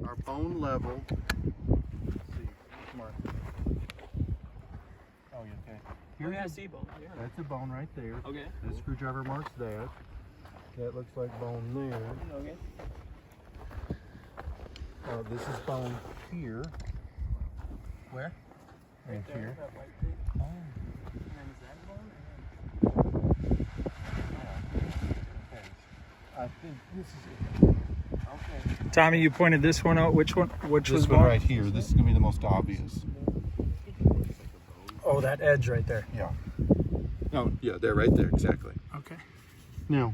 our bone level. Let's see, mark. Oh, yeah, okay. Here's I see bone. Yeah. That's a bone right there. Okay. The screwdriver marks that. That looks like bone there. Okay. This is bone here. Where? Right here. Oh. And then is that bone? Okay. I think this is it. Okay. Tommy, you pointed this one out. Which one? Which was This one bone? right here. This is going to be the most obvious. Oh, that edge right there. Yeah. No, yeah, they're right there, exactly. Okay. Now,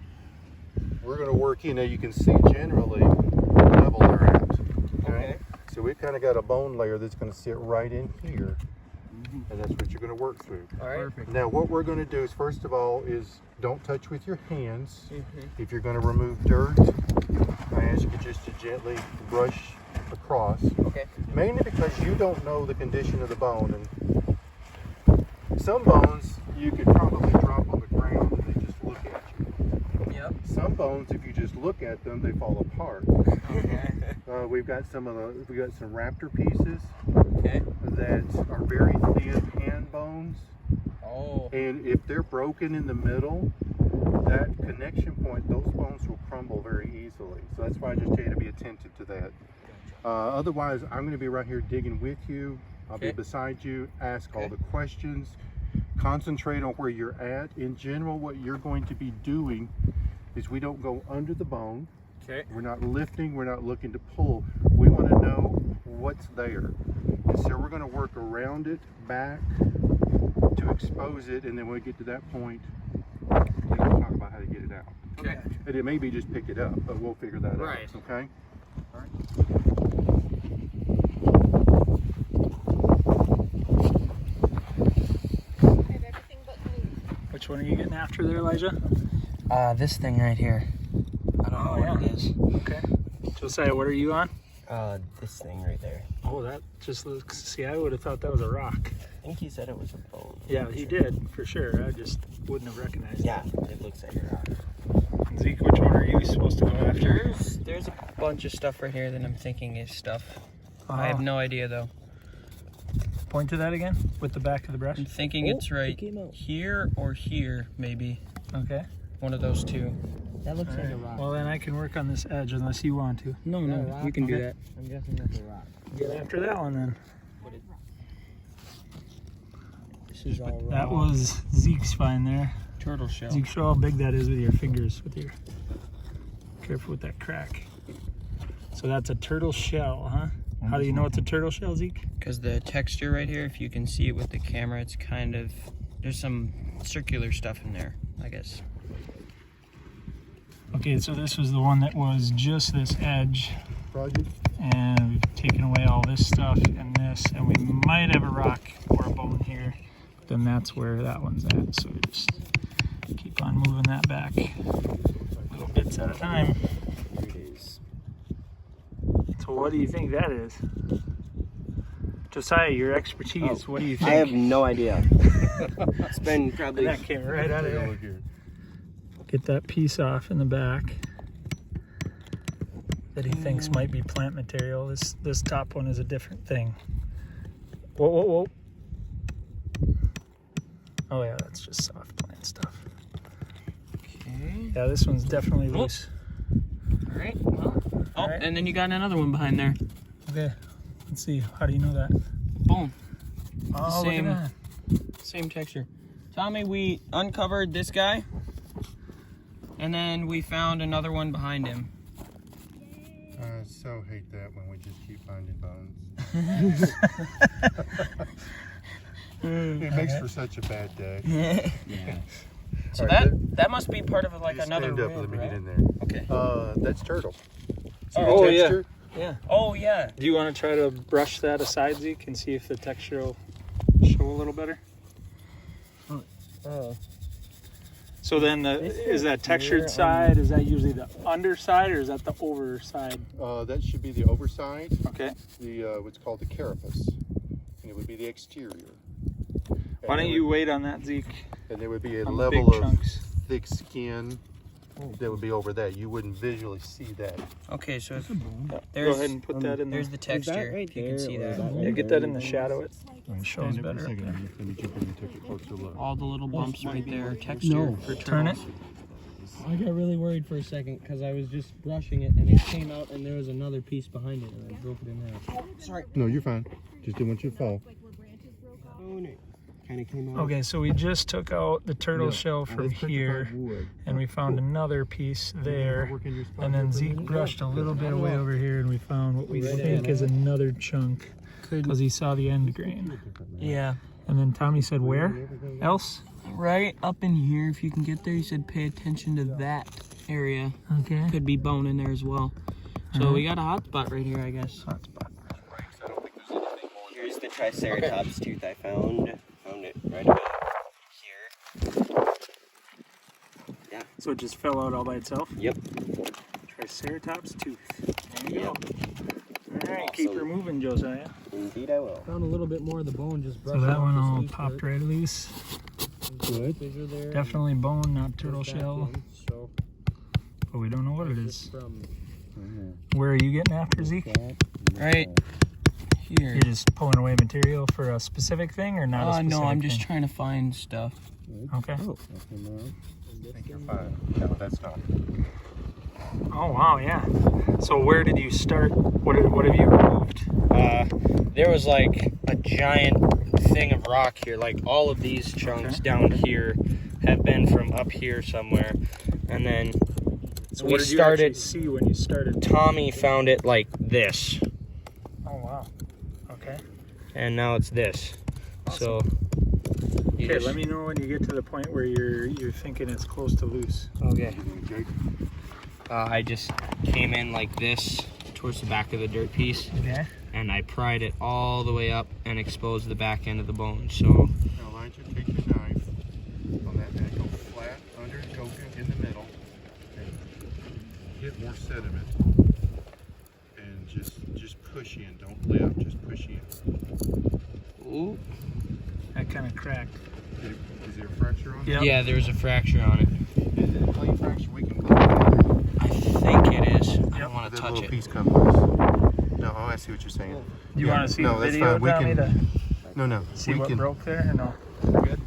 we're going to work in. Now you can see generally the level they're at. Okay. So we've kind of got a bone layer that's going to sit right in here. And that's what you're going to work through. All right. Perfect. Now what we're going to do is, first of all, is don't touch with your hands. If you're going to remove dirt, I ask you just to gently brush across. Okay. Mainly because you don't know the condition of the bone. And some bones you could probably drop on the ground and they just look at you. Yep. Some bones, if you just look at them, they fall apart. Okay. We've got some raptor pieces. Okay. That are very thin hand bones. Oh. And if they're broken in the middle, that connection point, those bones will crumble very easily. So that's why I just tell you to be attentive to that. Otherwise, I'm going to be right here digging with you. I'll be beside you, ask all the questions, concentrate on where you're at. In general, what you're going to be doing is we don't go under the bone. Okay. We're not lifting, we're not looking to pull. We want to know what's there. And so we're going to work around it, back, to expose it, and then when we get to that point, we'll talk about how to get it out. Okay. And it may be just pick it up, but we'll figure that out. Okay? All right. Which one are you getting after there, Elijah? This thing right here. I don't know what it is. Okay. Josiah, what are you on? This thing right there. Oh, that just looks. See, I would have thought that was a rock. I think he said it was a bone. Yeah, he did for sure. I just wouldn't have recognized. Yeah, it looks like a rock. It. Zeke, which one are you supposed to go after? There's a bunch of stuff right here that I'm thinking is stuff. I have no idea though. Point to that again with the back of the brush. I'm thinking it's right here or here, maybe. Okay. One of those two. That looks like a rock. Well, then I can work on this edge unless you want to. No, no, you can do that. I'm guessing that's a rock. Get after that one then. This is all That rock. was Zeke's find there. Turtle shell. Zeke, show how big that is with your fingers. Careful with that crack. So that's a turtle shell, huh? How do you know it's a turtle shell, Zeke? Because the texture right here, if you can see it with the camera, it's kind of, there's some circular stuff in there, I guess. Okay, so this was the one that was just this edge. Roger. And we've taken away all this stuff and this, and we might have a rock or a bone here. Then that's where that one's at. So we just keep on moving that back, little bits at a time. So what do you think that is? Josiah, your expertise, what do you think? I have no idea. It's been probably... That came right out of there. Get that piece off in the back that he thinks might be plant material. This top one is a different thing. Whoa, whoa, whoa. Oh yeah, that's just soft plant stuff. Okay. Yeah, this one's definitely loose. All right, well. Oh, right. And then you got another one behind there. Okay, let's see. How do you know that? Bone. Oh, Same. look at that. Same texture. Tommy, we uncovered this guy. And then we found another one behind him. I so hate that when we just keep finding bones. It makes for such a bad day. Yeah. So Right, that must be part of like just another stand up rib, and let me right? get in there. Okay. That's turtle. See Oh, the yeah. texture? Yeah. Oh yeah. Do you want to try to brush that aside, Zeke, and see if the texture will show a little better? So then, is that textured side? Is that usually the underside, or is that the overside? That should be the overside. Okay. The what's called the carapace, and it would be the exterior. Why don't you wait on that, Zeke? And there would be a On the level big of chunks. thick skin that would be over that. You wouldn't visually see that. Okay, so if Go there's ahead and put that in there. there's the texture. right If you can there, see or that. is that Yeah, get that in the shadow. It shows Stand up better. for a second. Let me jump in and take a closer look. All the little bumps right there. Texture No. for Turn it. turtles. I got really worried for a second because I was just brushing it and it came out and there was another piece behind it and I broke it in half. Sorry. No, you're fine. Just didn't want you to fall. Kind of came out. Okay, so we just took out the turtle shell from here, and we found another piece there. And then Zeke brushed a little bit away over here, and we found what we think is another chunk because he saw the end grain. Yeah. And then Tommy said, where else? Right up in here, if you can get there, he said pay attention to that area. Okay. Could be bone in there as well. So we got a hot spot right here, I guess. Hot spot. Here's the Triceratops tooth I found. Found it right about here. Yeah. So it just fell out all by itself? Yep. Triceratops tooth. There you Yep. go. All right, keep her moving, Josiah. Indeed I will. Found a little bit more of the bone just So brushed that off one this all loose popped part. right loose. Good. Fissure there. Definitely bone, not turtle There's that shell, one, so but we don't know what it just is. from Where are you getting after, Zeke? Right here. You're just pulling away material for a specific thing or not a specific No, I'm just thing? trying to find stuff. Okay. I think you're fine. No, that's not. Oh, wow, yeah. So where did you start? What have you removed? There was like a giant thing of rock here. Like all of these chunks down here have been from up here somewhere. And then So we what did you started, actually see when you started? Tommy found it like this. Oh, wow. Okay. And now it's this. So you Okay, just- let me know when you get to the point where you're thinking it's close to loose. Okay. I just came in like this towards the back of the dirt piece, Okay. and I pried it all the way up and exposed the back end of the bone. So Now, Elijah, take the knife on that and go flat under, go in the middle, and hit more sediment, and just push in. Don't lift, just push in. ooh. That kind of cracked. Is there a fracture on it? Yep. Yeah, there's a fracture on it. Is it a clean fracture? We can glue it together. I think it is. I Yep. don't want That to touch little it. piece come loose. No, I see what you're saying. You Yeah, want to see no, the that's video, fine. We Tommy, can- to No, see we what can. broke there? Or no? Good.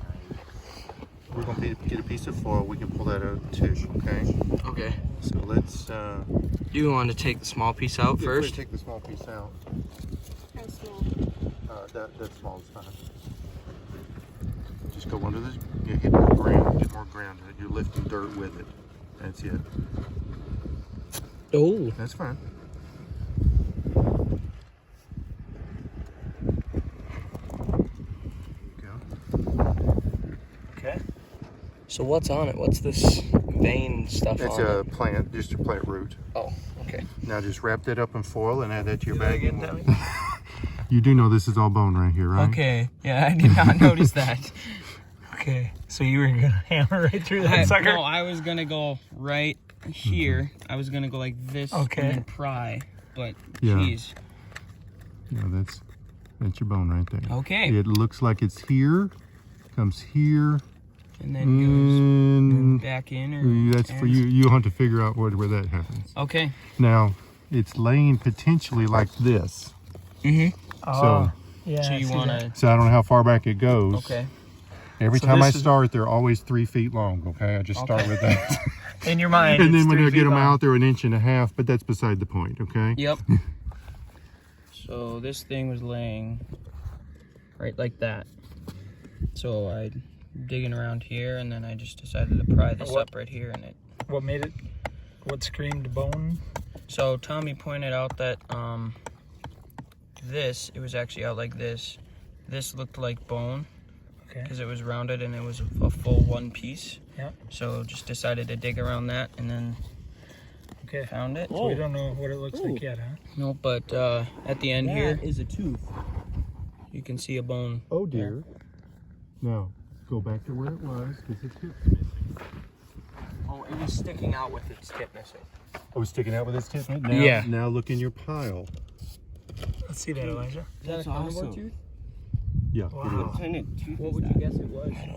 We're gonna get a piece of foil. We can pull that out too. Okay. Okay. So let's. You want to take the small piece out Yeah, we're first? gonna take the small piece out. How small? That small is fine. Just go under this. Yeah, hit more ground. Get more ground. You're lifting dirt with it. That's it. Oh. That's fine. Okay. So what's on it? What's this vein stuff That's on a it? plant, just a plant root. Oh, okay. Now just wrap that up in foil and add that to your Do that bag. again, Tommy? You do know this is all bone right here, right? Okay. Yeah, I did not notice that. Okay. So you were going to hammer right through that sucker? No, I was gonna go right here. I was gonna go like this Okay. and then pry. But Yeah. geez. Yeah, that's your bone right there. Okay. It looks like it's here, comes here, And then goes and back in or that's for you. You'll have to figure out where that happens. Okay. Now, it's laying potentially like this. Mm-hmm. Oh, So, yeah. So I you see wanna that. so I don't know how far back it goes. Okay. Every So time I this is- start, they're always 3 feet long. Okay, I just start Okay. with that. In your mind. And then it's when 3 I get feet them long. out, they're 1.5 inches, but that's beside the point. Okay. Yep. So this thing was laying right like that. So I digging around here, and then I just decided to pry this What? up right here, and it. What made it? What screamed bone? So Tommy pointed out that it was actually out like this. This looked like bone Okay. because it was rounded and it was a full one piece. Yep. So just decided to dig around that, and then Okay. found it. So we don't know what it looks like yet, huh? No, but at the end here, That is a tooth. you can see a bone. Oh dear. Now, go back to where it was because its tip's missing. Oh, it was sticking out with its tip missing. Oh, it's sticking out with its tip. Now, Yeah. Now look in your pile. Let's see that, Elijah. Is that a carnivore tooth? Yeah. Wow. What kind of tooth What is would that? you guess it was? It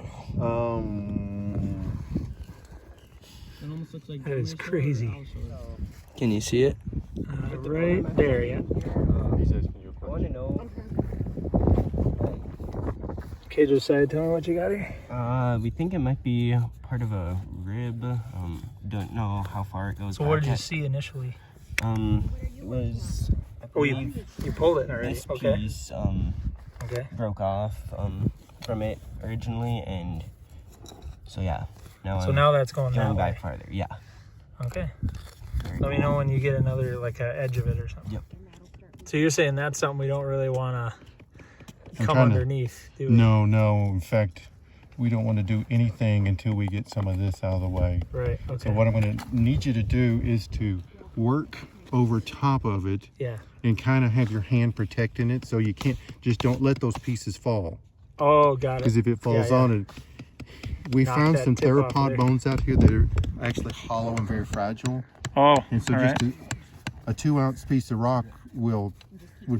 is. It almost looks like That is dinosaur or crazy. allosaur. Can you see it? Right there, yeah. He's asking you a I want to question. know. Okay, Josiah, tell me what you got here. We think it might be part of a rib. Don't know how far it goes. So what back did you yet. see initially? It was. I Oh, believe you pulled it already. this Okay. piece Okay. broke off from it originally, and so yeah. Now So I'm now that's going that going way. back farther. Yeah. Okay. Very Let me cool. know when you get another, like, a edge of it or something. Yep. So you're saying that's something we don't really want to I'm come trying to- underneath, do we? No. In fact, we don't want to do anything until we get some of this out of the way. Right. Okay. So what I'm going to need you to do is to work over top of it Yeah. and kind of have your hand protecting it, so you can't, just don't let those pieces fall. Oh, got Because it. if it falls Yeah, yeah. on it, we Knock found that some tip off theropod there. bones out here that are actually hollow and very fragile. Oh, And so all just right. a 2-ounce piece of rock would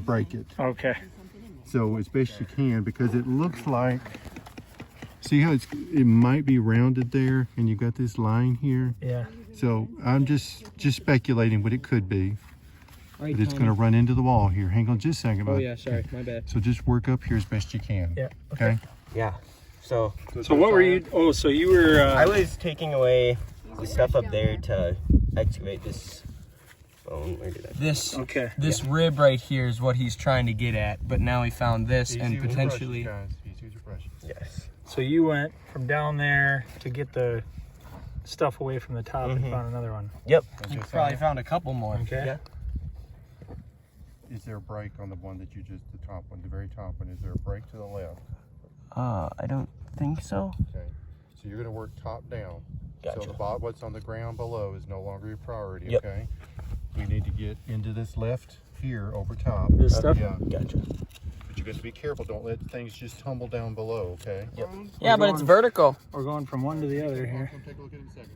break it. Okay. So as best you can, because it looks like, see how it might be rounded there, and you've got this line here. Yeah. So I'm just speculating what it could be, All right, but it's going to run into the wall here. Hang on just a second, Oh bud. yeah, sorry, my bad. So just work up here as best you can. Yeah. Okay. Yeah. So So what were you? Oh, so you were. I was taking away the stuff up there to excavate this bone. Where did I? This Okay. this rib right here is what he's trying to get at, but now he found this and potentially. Yes. So you went from down there to get the stuff away from the top and found another one. Yep. You probably found a couple more. Okay. Yeah. Is there a break on the one that you just, the top one, the very top one? Is there a break to the left? I don't think so. Okay. So you're going to work top down. Gotcha. So the what's on the ground below is no longer your priority. Yep. Okay. We need to get into this left here over top. This stuff? Yeah. Gotcha. But you got to be careful. Don't let things just tumble down below. Okay. Yep. Yeah, but it's vertical. We're going from one to the other here. Come take a look at it in a second.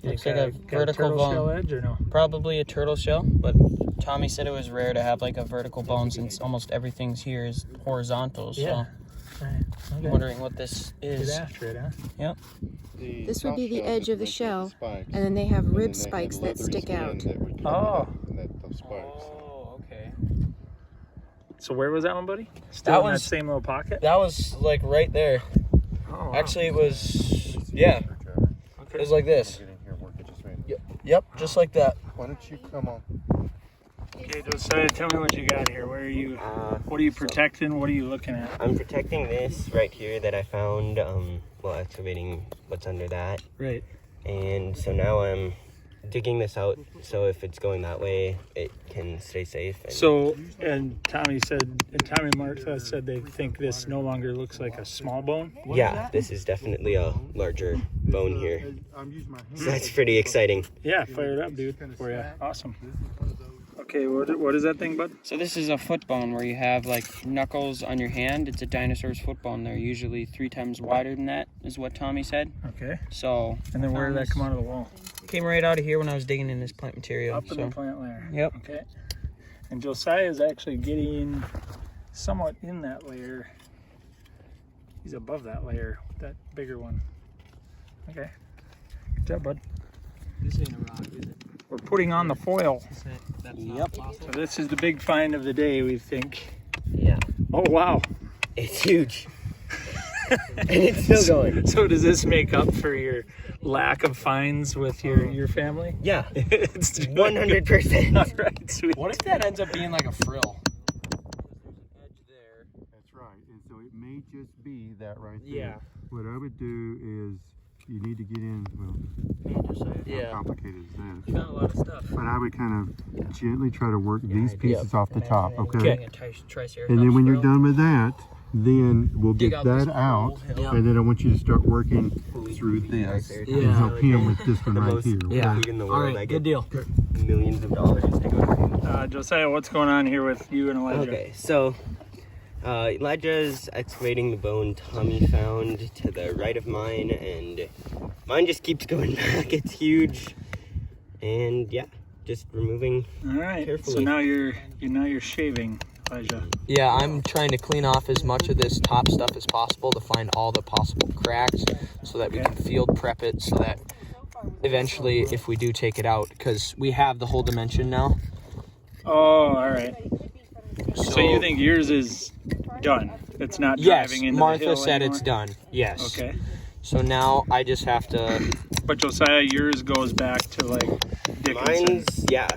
Looks like a Got vertical turtle shell bone. edge or no? Probably a turtle shell, but Tommy said it was rare to have like a vertical bone since almost everything's here is horizontal. So Yeah. Right. I'm Okay. wondering what this Get is. after it, huh? This would be the edge of the shell, and then they have rib spikes that stick out. Oh. Those spikes. Oh, okay. So where was that one, buddy? Still That in that was- same little pocket? That was like right there. Oh, wow. Actually, it was, yeah, it Okay. was like this. Get in here, work it just a minute. Yep, just like that. Why don't you come on? Okay, Josiah, tell me what you got here. Where are you? What are you protecting? What are you looking at? I'm protecting this right here that I found while excavating what's under that. Right. And so now I'm digging this out so if it's going that way, it can stay safe. And So, and Tommy and Martha said they think this no longer looks like a small bone. yeah, this is definitely a larger bone here. I'm using my hand. So that's pretty exciting. Yeah, fire it up, dude, for you. Awesome. Okay, what is that thing, bud? So this is a foot bone where you have like knuckles on your hand. It's a dinosaur's foot bone. They're usually 3 times wider than that, is what Tommy said. Okay. So And then where did that come out of the wall? came right out of here when I was digging in this plant material. Up in So the plant layer. yep. Okay. And Josiah is actually getting somewhat in that layer. He's above that layer, that bigger one. Okay. Good job, bud. This ain't a rock, is it? We're putting on the foil. That's Yep. not fossil. So this is the big find of the day, we think. Yeah, Oh, wow. it's huge. And it's still going. So does this make up for your lack of finds with your family? Yeah, It's doing 100%. All right, sweet. What if that ends up being like a frill? That's right. And so it may just be that right there. Yeah. What I would do is you need to get in, well, Yeah. how complicated is that? You found a lot of stuff. But I would kind of gently try to work these pieces off the top, okay? Getting a triceratops And then when you're frill. done with that, then we'll Dig get out this that out. whole hill. And then I want you to start working through this. And help him with this one The right most here. Yeah. big in the All world. right, I good get deal. millions of dollars to go to. Josiah, what's going on here with you and Elijah? Okay, so Elijah's excavating the bone Tommy found to the right of mine, and mine just keeps going back. It's huge, and yeah, just removing. All right. So Carefully. now you're shaving Elijah? Yeah, I'm trying to clean off as much of this top stuff as possible to find all the possible cracks so that we can field prep it so that eventually if we do take it out, because we have the whole dimension now. Oh, all right. So you think yours is done? It's not Yes, driving into Martha the hill said anymore? it's done. Yes. Okay. So now I just have to... But Josiah, yours goes back to like Dickinson. Mine's, yeah.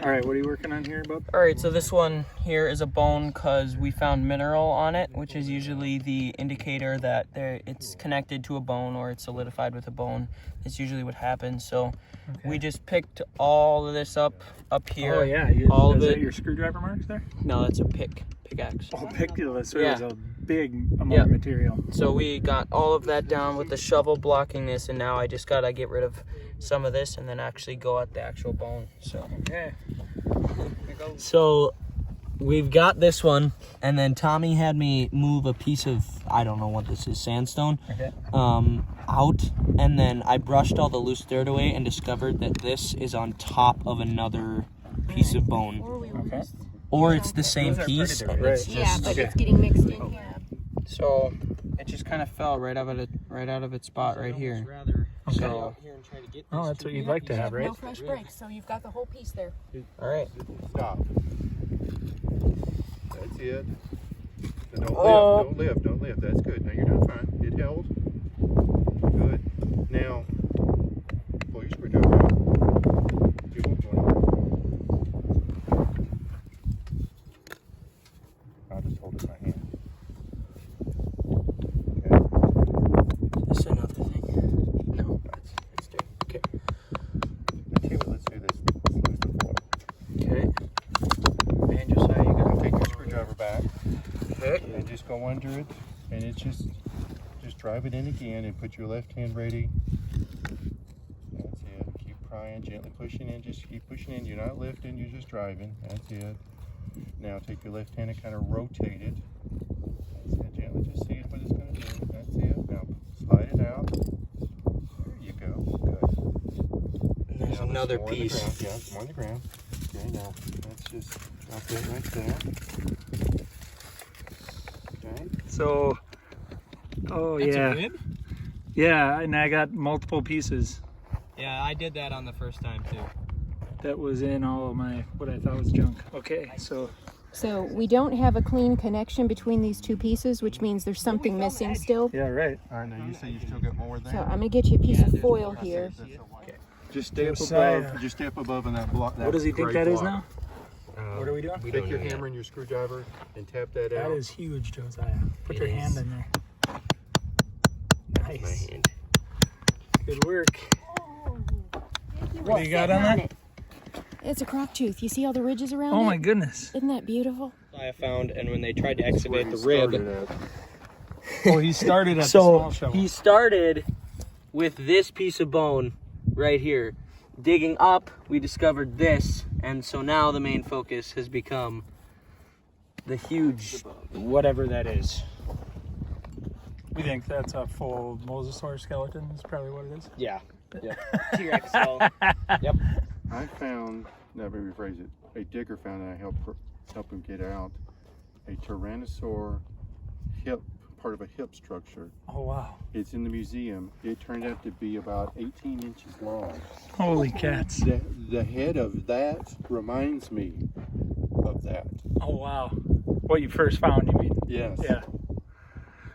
All right, what are you working on here, bub? All right, so this one here is a bone because we found mineral on it, which is usually the indicator that it's connected to a bone or it's solidified with a bone. That's usually what happens. So we just picked all of this up here. Oh yeah, all is of that it. your screwdriver marks there? No, that's a pickaxe. Oh, pickulus. So Yeah. it was a big amount of material. So we got all of that down with the shovel blocking this, and now I just gotta get rid of some of this and then actually go at the actual bone. So Okay. So we've got this one, and then Tommy had me move a piece of, I don't know what this is, sandstone, Okay. out, and then I brushed all the loose dirt away and discovered that this is on top of another piece of bone. Okay. Or it's the same piece. And it's Right. Yeah, just, but it's getting mixed in here. so it just kind of fell right out of its spot right here. So, Oh, that's what you'd like to have, right? No fresh breaks, so you've got the whole piece there. all right. Stop. That's it. Now Oh. don't lift, don't lift. That's good. Now you're doing fine. It held. Good. Now, pull your screwdriver out. You won't want it. I'll just hold it in my hand. Okay. Is this enough to think? No. It's good. Okay. Let's see what, let's do this. Let's lose the foil. Okay. And Josiah, you I'll got take your screwdriver back. Okay. And just go under it, and it's just drive it in again and put your left hand ready. That's it. Keep prying, gently pushing in, just keep pushing in. You're not lifting, you're just driving. That's it. Now take your left hand and kind of rotate it. That's it. Gently just see what it's going to do. That's it. Now slide it out. There you go. Good. And there's Now another more on the piece. ground. Yeah, some more on the ground. Okay, now let's just drop that right there. Okay. So, oh That's yeah, a rib? yeah, and I got multiple pieces. Yeah, I did that on the first time too. That was in all of my what I thought was junk. Okay, so So we don't have a clean connection between these two pieces, which means there's something missing still. yeah, right. All right, now you say you still got more there. So I'm gonna get you a piece of foil here. Just stay up Josiah. above. Just stay up above in that block. What does he think gray that is block. now? What are we doing? We Take don't your know yet. hammer and your screwdriver and tap that That out. is huge, Josiah. Put It your is. hand in there. My Nice. hand. Good work. What do you got on that? It's a croc tooth. You see all the ridges around Oh it? my goodness. Isn't that beautiful? I found, and when they tried to excavate the Started rib, at. Oh, he started at the small so shovel. he started with this piece of bone right here. Digging up, we discovered this, and so now the main focus has become the huge whatever that is. We think that's a full mosasaur skeleton. Is probably what it is. Yeah. T-Rex skull. Yep. I found, no, let me rephrase it. A digger found, and I helped him get out, a Tyrannosaur hip, part of a hip structure. Oh wow. It's in the museum. It turned out to be about 18 inches long. Holy cats. The head of that reminds me of that. Oh wow. What you first found, you mean? Yes. Yeah.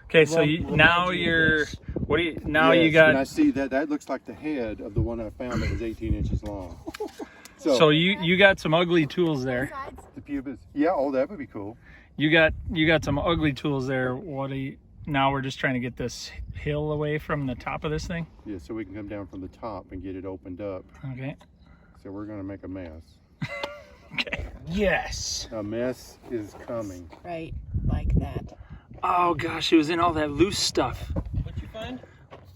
Okay, so now you're. What do you? Now you got. And I see that looks like the head of the one I found that was 18 inches long. So you got some ugly tools there. The pubis. Yeah. Oh, that would be cool. You got some ugly tools there. What do you? Now we're just trying to get this hill away from the top of this thing. Yeah. So we can come down from the top and get it opened up. Okay. So we're gonna make a mess. Okay. Yes. A mess is coming. Right, like that. Oh gosh, it was in all that loose stuff. What'd you find?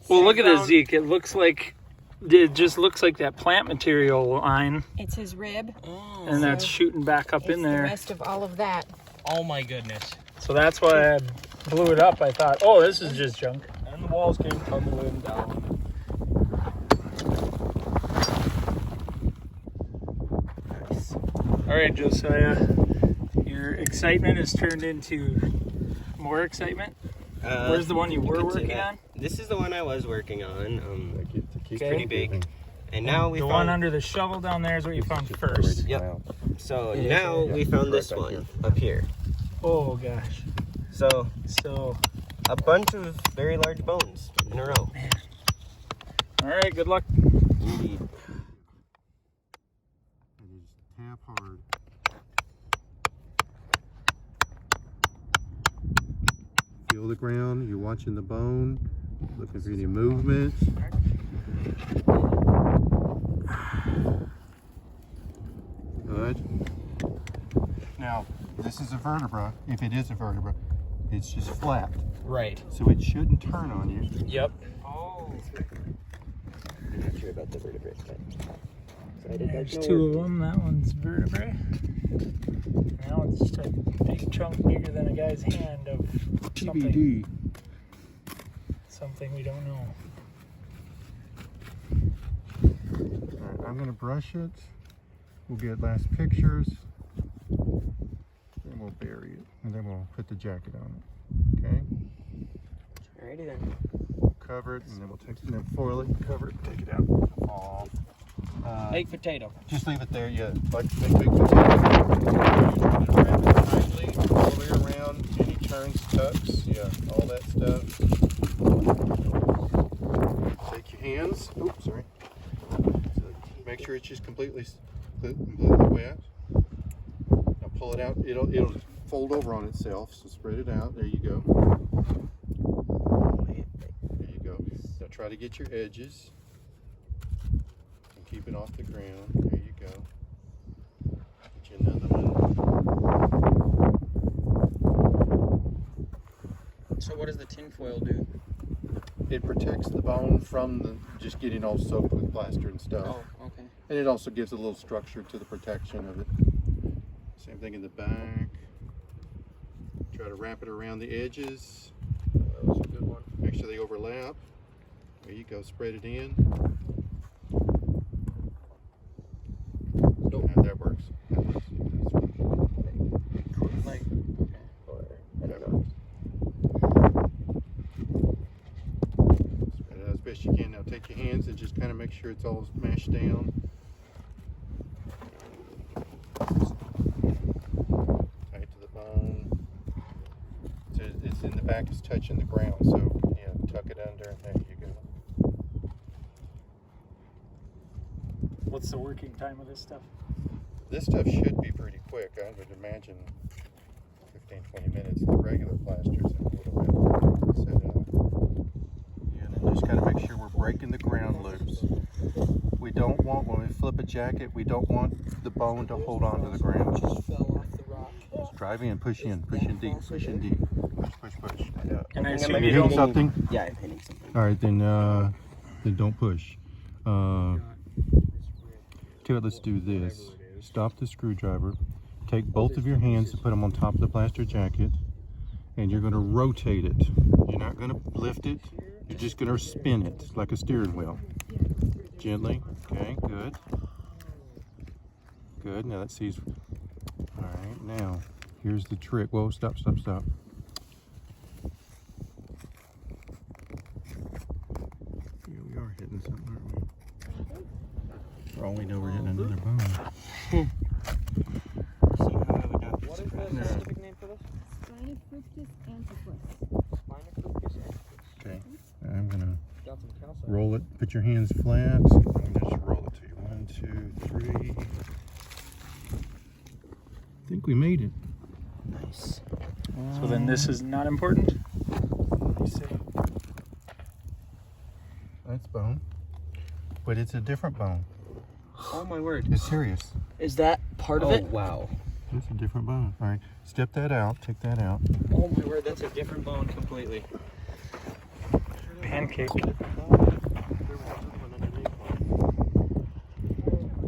Well, look at this, Zeke. It just looks like that plant material line, It's his rib. Oh. and that's shooting back up It's in the there. rest of all of that. Oh my goodness. So that's why I blew it up. I thought, oh, this is just junk. And the walls came tumbling down. All right, Josiah, your excitement has turned into more excitement. Where's the one you were working on? This is the one I was working on. It's Okay. pretty big. And now we the found one under the shovel down there is what you found first. Yep. So now we found this one up here. Oh gosh. So So, a bunch of very large bones in a row. all right, good luck. Indeed. And you just tap hard. Feel the ground. You're watching the bone. Looking for any movement. Good. Now, this is a vertebra. If it is a vertebra, it's just flat. Right. So it shouldn't turn on you. Yep. I'm not sure about the vertebrae, but There's two of them. That one's vertebrae. Now it's just a big chunk bigger than a guy's hand of something. TBD. Something we don't know. Alright, I'm gonna brush it. We'll get last pictures. Then we'll bury it. And then we'll put the jacket on it. Okay? Alrighty then. Cover it and then we'll take and then foil it, cover it, take it out. Off. Baked potato. Just leave it there, yeah. Like big potato. Wrap it tightly all the way around. Any turns, tucks, yeah, all that stuff. Take your hands. Oops, sorry. Make sure it's just completely wet. Now pull it out. It'll fold over on itself. So spread it out. There you go. There you go. Now try to get your edges and keep it off the ground. There you go. Get you another one. So what does the tinfoil do? It protects the bone from just getting all soaked with plaster and stuff. Oh, okay. And it also gives a little structure to the protection of it. Same thing in the back. Try to wrap it around the edges. That was a good one. Make sure they overlap. There you go, spread it in. Nope. Yeah, that works. That works. Like, That works. Spread it out as best you can. Now take your hands and just kind of make sure it's all mashed down. Tight to the bone. So it's in the back, it's touching the ground, so yeah, tuck it under. There you go. What's the working time of this stuff? This stuff should be pretty quick. I would imagine 15-20 minutes. The regular plasters in a little bit set up. Yeah, and then just kind of make sure we're breaking the ground loose. We don't want, when we flip a jacket, we don't want the bone to hold on to the ground. Just fell off the rock. Just drive in, push in deep, push in deep. Push, push. Yeah. And I I think assume I'm you Hitting don't. something? Yeah, I'm hitting something. All right, then don't push. Let's do this. Stop the screwdriver. Take both of your hands and put them on top of the plaster jacket, and you're going to rotate it. You're not going to lift it. You're just going to spin it like a steering wheel. Gently. Okay, good. Good. Now let's see. All right, now here's the trick. Whoa, stop, stop, stop. Here we are hitting something, aren't we? For all we know, we're hitting another bone. What is the scientific name for this? Okay, I'm gonna Got some calcite. roll it. Put your hands flat. I'm gonna just roll it to you. 1, 2, 3. I think we made it. nice. So then this is not important. Let me see. That's bone, but it's a different bone. Oh my word. It's serious. Is that part of it? Wow. It's a different bone. All right, step that out. Take that out. Oh my word, that's a different bone completely. Pancake.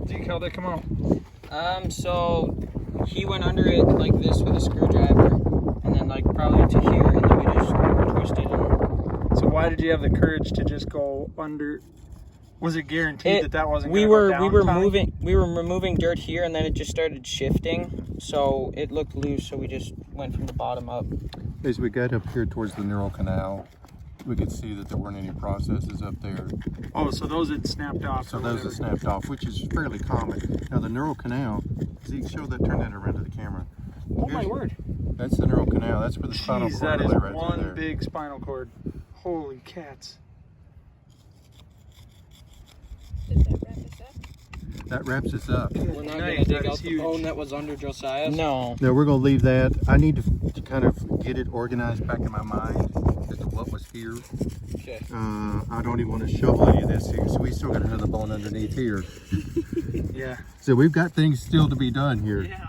Zeke, how'd that come out? So he went under it like this with a screwdriver, and then like probably to here, and then we just twisted it. So why did you have the courage to just go under Was it guaranteed that wasn't we gonna were go down, we were Tommy? removing dirt here, and then it just started shifting, so it looked loose, so we just went from the bottom up. As we got up here towards the neural canal, we could see that there weren't any processes up there. Oh, so those had snapped off. So or those are whatever. snapped off, which is fairly common. Now the neural canal, Zeke, turn that around to the camera. Oh my word! That's the neural canal. That's where the spinal Jeez, cord that is lay right one through there. big spinal cord. Holy cats! That wraps us up. We're not Nice, gonna dig that out is the huge. bone that was under Josiah's. No. Now we're gonna leave that. I need to kind of get it organized back in my mind as to what was here. Okay. I don't even want to shovel any of this here, so we still got another bone underneath here. Yeah. So we've got things still to be done here. Yeah.